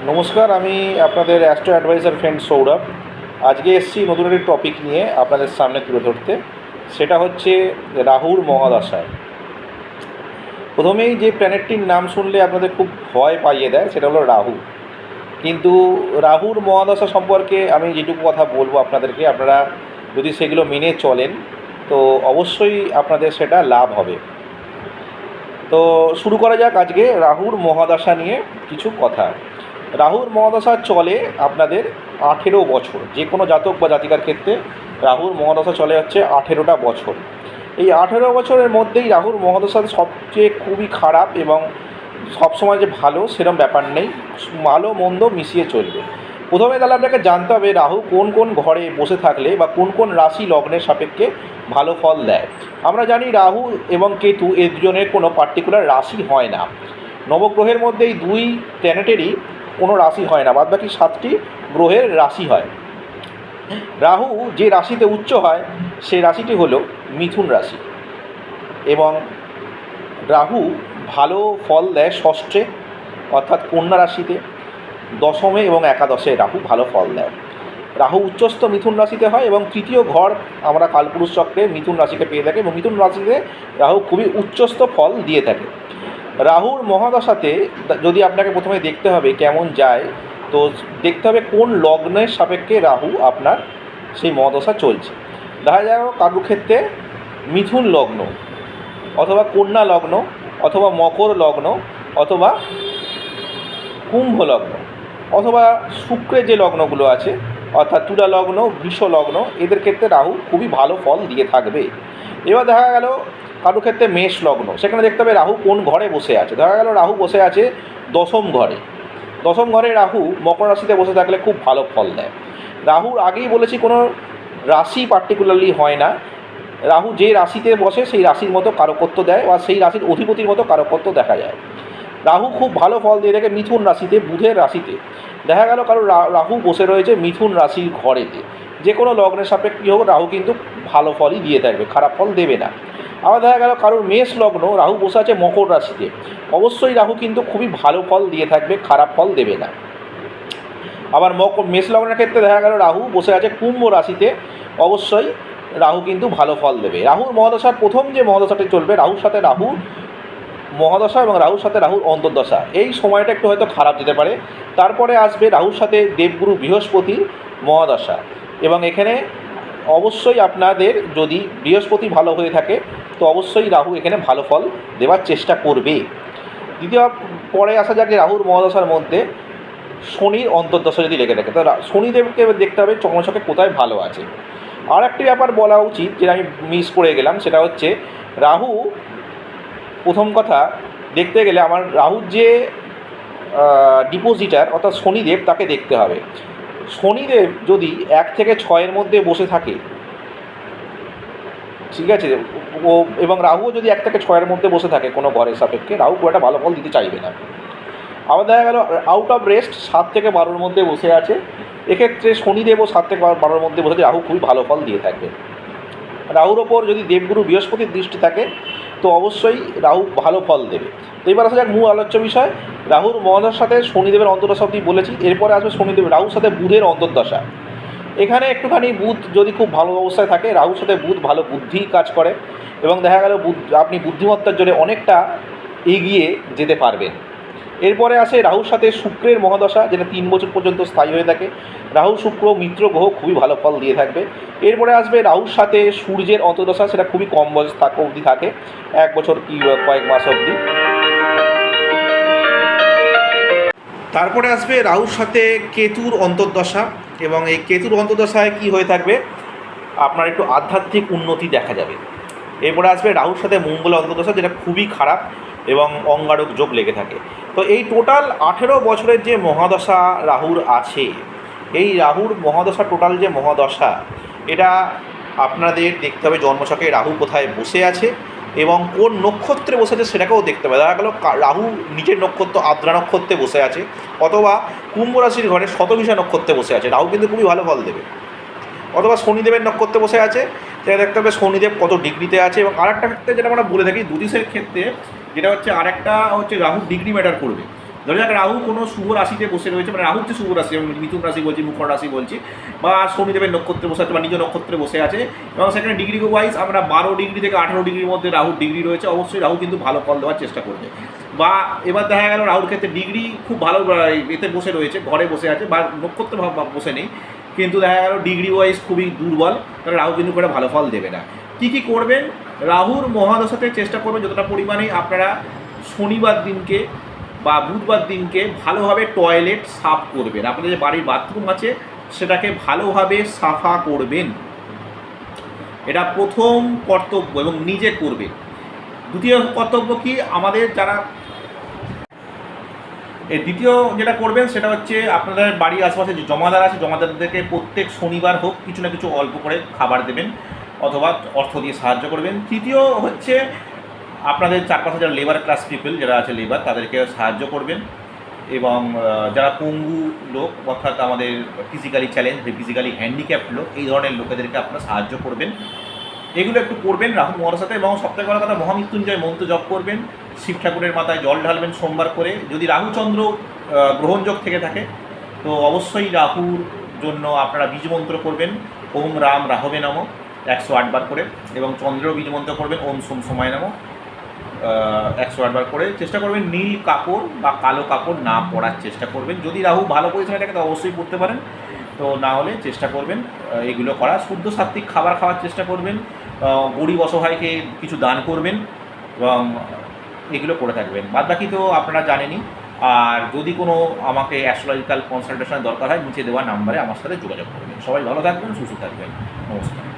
নমস্কার, আমি আপনাদের অ্যাস্ট্রো অ্যাডভাইজার ফ্রেন্ড সৌরভ। আজকে এসেছি নতুন একটি টপিক নিয়ে আপনাদের সামনে তুলে ধরতে। সেটা হচ্ছে রাহুর মহাদশা। প্রথমেই যে প্ল্যানেটটির নাম শুনলে আপনাদের খুব ভয় পাইয়ে দেয় সেটা হলো রাহু। কিন্তু রাহুর মহাদশা সম্পর্কে আমি যেটুকু কথা বলবো আপনাদেরকে, আপনারা যদি সেগুলো মেনে চলেন তো অবশ্যই আপনাদের সেটা লাভ হবে। তো শুরু করা যাক আজকে রাহুর মহাদশা নিয়ে কিছু কথা। রাহুর মহাদশা চলে আপনাদের 18 বছর। যে কোনো জাতক বা জাতিকার ক্ষেত্রে রাহুর মহাদশা চলে হচ্ছে 18টা বছর। এই 18 বছরের মধ্যেই রাহুর মহাদশা সবচেয়ে খুবই খারাপ, এবং সবসময় যে ভালো সেরকম ব্যাপার নেই, ভালো মন্দ মিশিয়ে চলবে। প্রথমে তাহলে আপনাকে জানতে হবে রাহু কোন কোন ঘরে বসে থাকলে বা কোন কোন রাশি লগ্নের সাপেক্ষে ভালো ফল দেয়। আমরা জানি রাহু এবং কেতু এই দুজনের কোনো পার্টিকুলার রাশি হয় না। নবগ্রহের মধ্যে এই দুই প্ল্যানেটেরই কোনো রাশি হয় না, বাদবাকি 7টি গ্রহের রাশি হয়। রাহু যে রাশিতে উচ্চ হয় সেই রাশিটি হলো মিথুন রাশি, এবং রাহু ভালো ফল দেয় ষষ্ঠে অর্থাৎ কন্যা রাশিতে, দশমে এবং একাদশে রাহু ভালো ফল দেয়। রাহু উচ্চস্থ মিথুন রাশিতে হয় এবং তৃতীয় ঘর আমরা কালপুরুষ চক্রে মিথুন রাশিকে পেয়ে থাকি, এবং মিথুন রাশিতে রাহু খুবই উচ্চস্থ ফল দিয়ে থাকে। রাহুর মহাদশাতে যদি আপনাকে প্রথমে দেখতে হবে কেমন যায়, তো দেখতে হবে কোন লগ্নের সাপেক্ষে রাহু আপনার সেই মহাদশা চলছে। দেখা যায় কারুর ক্ষেত্রে মিথুন লগ্ন, অথবা কন্যা লগ্ন, অথবা মকর লগ্ন, অথবা কুম্ভ লগ্ন, অথবা শুক্রের যে লগ্নগুলো আছে অর্থাৎ তুলা লগ্ন, বৃষ লগ্ন, এদের ক্ষেত্রে রাহু খুবই ভালো ফল দিয়ে থাকবে। এবার দেখা গেল কারোর ক্ষেত্রে মেষ লগ্ন, সেখানে দেখতে হবে রাহু কোন ঘরে বসে আছে। দেখা গেল রাহু বসে আছে দশম ঘরে। দশম ঘরে রাহু মকর রাশিতে বসে থাকলে খুব ভালো ফল দেয়। রাহুর আগেই বলেছি কোনো রাশি পার্টিকুলারলি হয় না, রাহু যে রাশিতে বসে সেই রাশির মতো কারকত্ব দেয় বা সেই রাশির অধিপতির মতো কারকত্ব দেখা যায়। রাহু খুব ভালো ফল দিয়ে থাকে মিথুন রাশিতে, বুধের রাশিতে। দেখা গেল কারো রাহু বসে রয়েছে মিথুন রাশির ঘরেতে, যে কোনো লগ্নের সাপেক্ষে হোক রাহু কিন্তু ভালো ফলই দিয়ে থাকবে, খারাপ ফল দেবে না। আবার দেখা গেল কারোর মেষ লগ্ন, রাহু বসে আছে মকর রাশিতে, অবশ্যই রাহু কিন্তু খুবই ভালো ফল দিয়ে থাকবে, খারাপ ফল দেবে না। আবার মেষ লগ্নের ক্ষেত্রে দেখা গেল রাহু বসে আছে কুম্ভ রাশিতে, অবশ্যই রাহু কিন্তু ভালো ফল দেবে। রাহুর মহাদশার প্রথম যে মহাদশাটি চলবে, রাহুর সাথে রাহু মহাদশা এবং রাহুর সাথে রাহুর অন্তর্দশা, এই সময়টা একটু হয়তো খারাপ যেতে পারে। তারপরে আসবে রাহুর সাথে দেবগুরু বৃহস্পতির মহাদশা, এবং এখানে অবশ্যই আপনাদের যদি বৃহস্পতি ভালো হয়ে থাকে তো অবশ্যই রাহু এখানে ভালো ফল দেওয়ার চেষ্টা করবে। দ্বিতীয় পরে আসা যাক রাহুর মহাদশার মধ্যে শনির অন্তর্দশা যদি লেগে থাকে, তো শনিদেবকে দেখতে হবে চন্দ্রছকে কোথায় ভালো আছে। আর একটি ব্যাপার বলা উচিত যেটা আমি মিস করে গেলাম, সেটা হচ্ছে রাহু, প্রথম কথা দেখতে গেলে আমার রাহুর যে ডিপোজিটার অর্থাৎ শনিদেব তাকে দেখতে হবে। শনিদেব যদি 1 থেকে 6-এর মধ্যে বসে থাকে, ঠিক আছে, ও এবং রাহুও যদি 1 থেকে 6-এর মধ্যে বসে থাকে কোনো ঘরের সাপেক্ষে, রাহু খুব একটা ভালো ফল দিতে চাইবে না। আবার দেখা গেল আউট অফ রেস্ট 7 থেকে 12-এর মধ্যে বসে আছে, এক্ষেত্রে শনিদেবও 7 থেকে 12-এর মধ্যে বসে আছে, রাহু খুবই ভালো ফল দিয়ে থাকবে। রাহুর ওপর যদি দেবগুরু বৃহস্পতির দৃষ্টি থাকে তো অবশ্যই রাহু ভালো ফল দেবে। তো এবার আসা যাক মূল আলোচ্য বিষয়, রাহুর মহাদশার সাথে শনিদেবের অন্তর্দশা অবধি বলেছি, এরপরে আসবে শনিদেব রাহুর সাথে বুধের অন্তর্দশা। এখানে একটুখানি বুধ যদি খুব ভালো অবস্থায় থাকে, রাহুর সাথে বুধ ভালো বুদ্ধি কাজ করে, এবং দেখা গেল আপনি বুদ্ধিমত্তার জন্য অনেকটা এগিয়ে যেতে পারবেন। এরপরে আসে রাহুর সাথে শুক্রের মহাদশা, যেটা 3 বছর পর্যন্ত স্থায়ী হয়ে থাকে। রাহু শুক্র মিত্র গ্রহ, খুবই ভালো ফল দিয়ে থাকবে। এরপরে আসবে রাহুর সাথে সূর্যের অন্তর্দশা, সেটা খুবই কম বয়স অবধি থাকে, 1 বছর কি কয়েক মাস অবধি। তারপরে আসবে রাহুর সাথে কেতুর অন্তর্দশা, এবং এই কেতুর অন্তর্দশায় কি হয়ে থাকবে, আপনার একটু আধ্যাত্মিক উন্নতি দেখা যাবে। এরপরে আসবে রাহুর সাথে মঙ্গল অন্তর্দশা, যেটা খুবই খারাপ এবং অঙ্গারক যোগ লেগে থাকে। তো এই টোটাল 18 বছরের যে মহাদশা রাহুর আছে, এই রাহুর মহাদশা টোটাল যে মহাদশা, এটা আপনাদের দেখতে হবে জন্মছকে রাহু কোথায় বসে আছে এবং কোন নক্ষত্রে বসে আছে সেটাকেও দেখতে হবে। দেখা গেল রাহু নিজের নক্ষত্র আদ্রা নক্ষত্রে বসে আছে, অথবা কুম্ভ রাশির ঘরে শতভিষা নক্ষত্রে বসে আছে, রাহু কিন্তু খুবই ভালো ফল দেবে। অথবা শনিদেবের নক্ষত্রে বসে আছে, সেটা দেখতে হবে শনিদেব কত ডিগ্রিতে আছে। এবং আরেকটা ক্ষেত্রে যেটা আমরা বলে থাকি জ্যোতিষের ক্ষেত্রে, যেটা হচ্ছে আরেকটা হচ্ছে রাহুর ডিগ্রি ম্যাটার করবে। ধরে যাক রাহু কোনো শুভ রাশিতে বসে রয়েছে, মানে রাহুর যে শুভ রাশি, আমি মিথুন রাশি বলছি, মকর রাশি বলছি, বা শনিদেবের নক্ষত্রে বসে আছে বা নিজ নক্ষত্রে বসে আছে, এবং সেখানে ডিগ্রি ওয়াইজ আমরা 12 ডিগ্রি থেকে 18 ডিগ্রির মধ্যে রাহুর ডিগ্রি রয়েছে, অবশ্যই রাহু কিন্তু ভালো ফল দেওয়ার চেষ্টা করবে। বা এবার দেখা গেল রাহুর ক্ষেত্রে ডিগ্রি খুব ভালো এতে বসে রয়েছে, ঘরে বসে আছে বা নক্ষত্র বসে নেই, কিন্তু দেখা গেল ডিগ্রি ওয়াইজ খুবই দুর্বল, তাহলে রাহু কিন্তু করে ভালো ফল দেবে না। কী কী করবেন? রাহুর মহাদশাতে চেষ্টা করবেন যতটা পরিমাণে আপনারা শনিবার দিনকে বা বুধবার দিনকে ভালোভাবে টয়লেট সাফ করবেন। আপনাদের যে বাড়ির বাথরুম আছে সেটাকে ভালোভাবে সাফা করবেন, এটা প্রথম কর্তব্য এবং নিজে করবেন। দ্বিতীয় কর্তব্য কি, আমাদের যারা দ্বিতীয় যেটা করবেন সেটা হচ্ছে আপনাদের বাড়ির আশেপাশে যে জমাদার আছে, জমাদারদেরকে প্রত্যেক শনিবার হোক কিছু না কিছু অল্প করে খাবার দেবেন অথবা অর্থ দিয়ে সাহায্য করবেন। তৃতীয় হচ্ছে আপনাদের চারপাশে যারা লেবার ক্লাস পিপল যারা আছে লেবার, তাদেরকে সাহায্য করবেন, এবং যারা পঙ্গু লোক অর্থাৎ আমাদের ফিজিক্যালি চ্যালেঞ্জ ফিজিক্যালি হ্যান্ডিক্যাপ্ট লোক, এই ধরনের লোকেদেরকে আপনারা সাহায্য করবেন। এগুলো একটু করবেন রাহু মহাদশাতে। এবং সবথেকে বড় কথা, মহামৃত্যুঞ্জয় মন্ত্র জপ করবেন, শিব ঠাকুরের মাথায় জল ঢালবেন সোমবার করে। যদি রাহুচন্দ্র গ্রহণযোগ থেকে থাকে তো অবশ্যই রাহুর জন্য আপনারা বীজ মন্ত্র করবেন ওম রাম রাহবে নম 108 বার করে, এবং চন্দ্র বীজ মন্ত্র করবেন ওম সোম সময় নম 108 বার করে। চেষ্টা করবেন নীল কাপড় বা কালো কাপড় না পরার চেষ্টা করবেন। যদি রাহু ভালো পজিশনে থাকে তো অবশ্যই পড়তে পারেন, তো না হলে চেষ্টা করবেন এগুলো করা। শুদ্ধ সাত্ত্বিক খাবার খাওয়ার চেষ্টা করবেন, গরিব অসহায়কে কিছু দান করবেন, এবং এগুলো করে থাকবেন। বাদ বাকি তো আপনারা জানেনই। আর যদি কোনো আমাকে অ্যাস্ট্রোলজিক্যাল কনসালটেশনের দরকার হয় নিচে দেওয়া নাম্বারে আমার সাথে যোগাযোগ করবেন। সবাই ভালো থাকবেন, সুস্থ থাকবেন, নমস্কার।